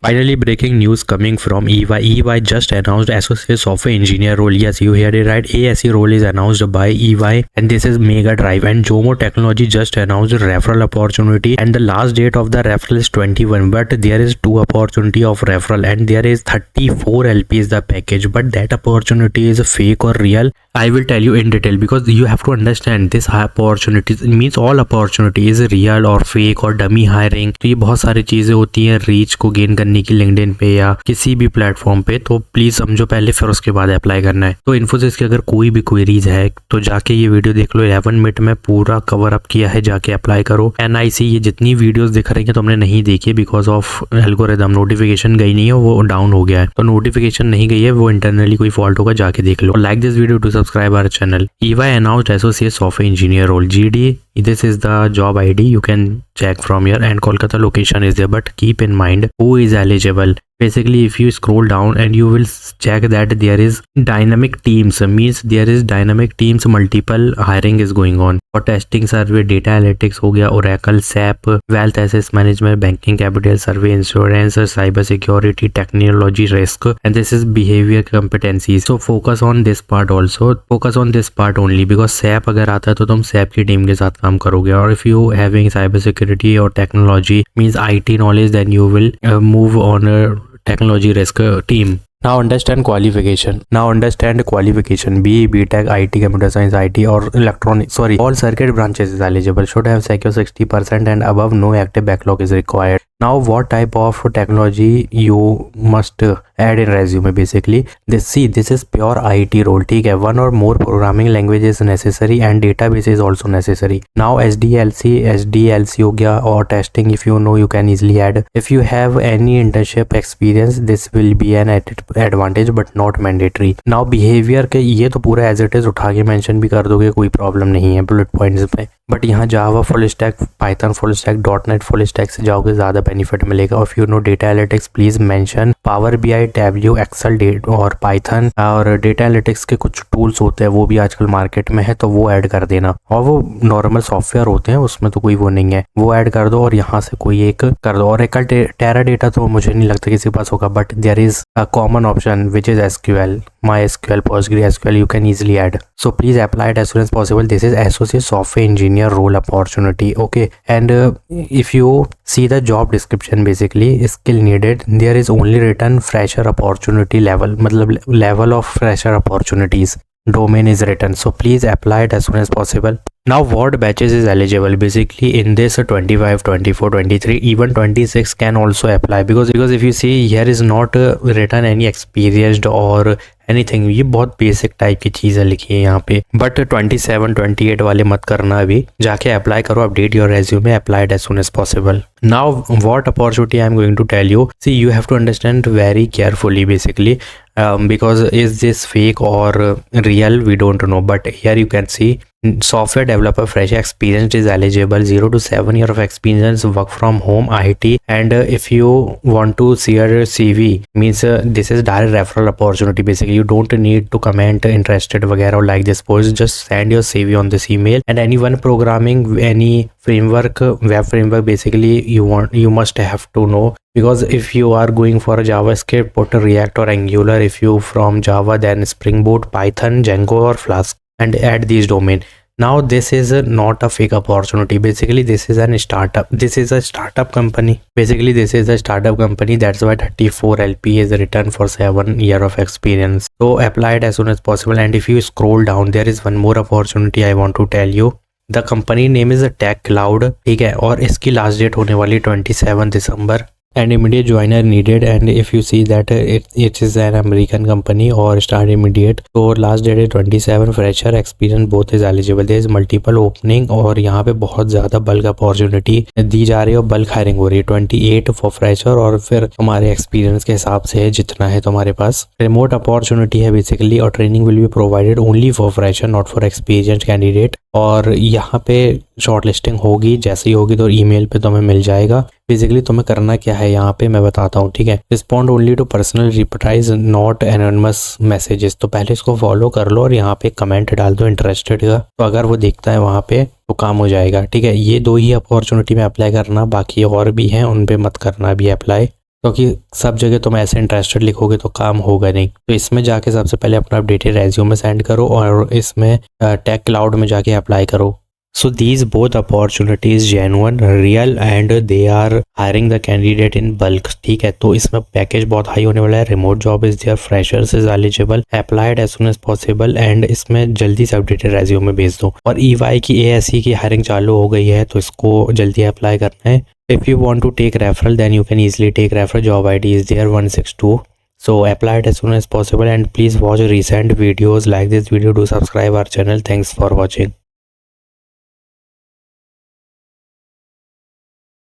Finally, breaking news coming from EY. EY just announced Associate Software Engineer role. Yes, you heard it right. ASE role is announced by EY, and this is Mega Drive. And Jomo Technology just announced referral opportunity, and the last date of the referral is 21. But there is 2 opportunity of referral, and there is 34 LP is the package. But that opportunity is fake or real, I will tell you in detail, because you have to understand this opportunities means all opportunity is real or fake और dummy hiring. तो ये बहुत सारी चीजें होती हैं reach को gain करने की लिंक्डइन पे या किसी भी प्लेटफॉर्म पे। तो प्लीज समझो पहले, फिर उसके बाद अप्लाई करना है। तो इन्फोसिस की अगर कोई भी क्वेरीज है तो जाके ये वीडियो देख लो। 11 मिनट में पूरा कवर अप किया है, जाके अप्लाई करो। NIC ये जितनी वीडियोस दिख रही है तुमने नहीं देखी बिकॉज ऑफ एल्गोरिथम, नोटिफिकेशन गई नहीं है, वो डाउन हो गया है। तो नोटिफिकेशन नहीं गई है, वो इंटरनली कोई फॉल्ट होगा, जाके देख लो। Like this video to subscribe our channel. EY announced Associate Software Engineer role. GD, this is the job ID. You can check from here, and Kolkata location is there. But keep in mind who is eligible. Basically, if you scroll down and you will check that there is dynamic teams, means there is dynamic teams, multiple hiring is going on for testing, survey, data analytics हो गया, Oracle, SAP, wealth assets management, banking, capital, survey, insurance, cyber security, technology, risk, and this is behavior competencies. So focus on this part also, focus on this part only, because SAP अगर आता है तो तुम SAP की team के साथ काम करोगे, और if you having cyber security or technology means IT knowledge, then you will move on technology risk team. Now understand qualification. BE, BTech, IT, computer science, IT or electronic, all circuit branches is eligible. Should have secure 60% and above. No active backlog is required. Now what type of technology you must add in resume? Basically this is pure IT role, ठीक है। 1 or more programming language is necessary and database is also necessary. Now SDLC हो गया, और testing if you know you can easily add. If you have any internship experience this will be an advantage but not mandatory. Now behavior के ये तो पूरा as it is उठा के mention भी कर दोगे, कोई problem नहीं है bullet points पे। बट यहाँ Java full stack, Python full stack, .NET full stack से जाओगे ज़्यादा बेनिफिट मिलेगा। If you know data analytics please mention Power BI, Tableau, Excel और पाइथन, और डेटा एनालिटिक्स के कुछ टूल्स होते हैं वो भी आजकल मार्केट में है तो वो ऐड कर देना। और वो नॉर्मल सॉफ्टवेयर होते हैं, उसमें तो कोई वो नहीं है, वो ऐड कर दो। और यहाँ से कोई एक कर दो। और एक टेराडाटा तो मुझे नहीं लगता किसी के पास होगा, but there is a common option which is SQL, MySQL, PostgreSQL, you can easily add. So please apply it as soon as possible. This is Associate Software Engineer role opportunity. Okay, and if you see the job description, basically skill needed, there is only written fresher opportunity level, मतलब level of fresher opportunities. Domain is written, so please apply it as soon as possible. Now what batches is eligible? Basically in this 25, 24, 23, even 26 can also apply, because if you see here is not written any experienced or anything, ये बहुत basic type की चीज़ें लिखी है यहाँ पे। But 27, 28 वाले मत करना, अभी जाके अप्लाई करो, update your resume, apply it as soon as possible. Now what opportunity I am going to tell you, see you have to understand very carefully basically, because is this fake or real we don't know, but here you can see software developer fresh experience is eligible, 0 to 7 year of experience, work from home, IT, and if you want to share CV means this is direct referral opportunity. Basically you don't need to comment interested वगैरह like this post, just send your CV on this email, and anyone programming any framework, web framework basically you must have to know, because if you are going for a JavaScript, put a React or Angular. If you from Java, then Spring Boot, Python, Django or Flask, and add these domain. Now this is not a fake opportunity. Basically this is a startup company. That's why 34 LP is written for 7 year of experience. So apply it as soon as possible. And if you scroll down, there is one more opportunity I want to tell you. The company name is Tech Cloud, ठीक है, और इसकी last date होने वाली 27 दिसंबर, and immediate joiner needed. And if you see that it is an American company or start immediate, so last date is 27, fresher experience both is eligible. there is multiple opening, और यहाँ पे बहुत ज़्यादा bulk opportunity दी जा रही है और bulk hiring हो रही है। 28 फॉर फ्रेशर, और फिर तुम्हारे एक्सपीरियंस के हिसाब से है जितना है तुम्हारे पास। रिमोट अपॉर्चुनिटी है बेसिकली, और training will be provided only for fresher, not for experienced candidate. और यहाँ पे शॉर्ट लिस्टिंग होगी, जैसे ही होगी तो ईमेल पे तुम्हें मिल जाएगा। बेसिकली तुम्हें करना क्या है यहाँ पे मैं बताता हूँ, ठीक है। Respond only to personal replies, not anonymous messages. तो पहले इसको फॉलो कर लो और यहाँ पे कमेंट डाल दो इंटरेस्टेड का, तो अगर वो देखता है वहाँ पे तो काम हो जाएगा, ठीक है। ये 2 ही अपॉर्चुनिटी में अप्लाई करना, बाकी और भी हैं उन पे मत करना अभी अप्लाई। क्योंकि सब जगह तुम ऐसे इंटरेस्टेड लिखोगे तो काम होगा नहीं। तो इसमें जाके सबसे पहले अपना अपडेटेड रेज्यूमे सेंड करो और इसमें टेक क्लाउड में जाके अप्लाई करो। So these both opportunities genuine, real and they are hiring the candidate in bulk। ठीक है, तो इसमें पैकेज बहुत हाई होने वाला है। Remote job is there, freshers is eligible, applied as soon as possible and इसमें जल्दी से अपडेटेड रेज्यूमे भेज दो। और EY की ASE की हायरिंग चालू हो गई है तो इसको जल्दी अप्लाई करना है। If you want to take referral then you can easily take referral, job ID is there 162। So apply it as soon as possible and please watch recent videos like this video. Do subscribe our channel. Thanks for watching.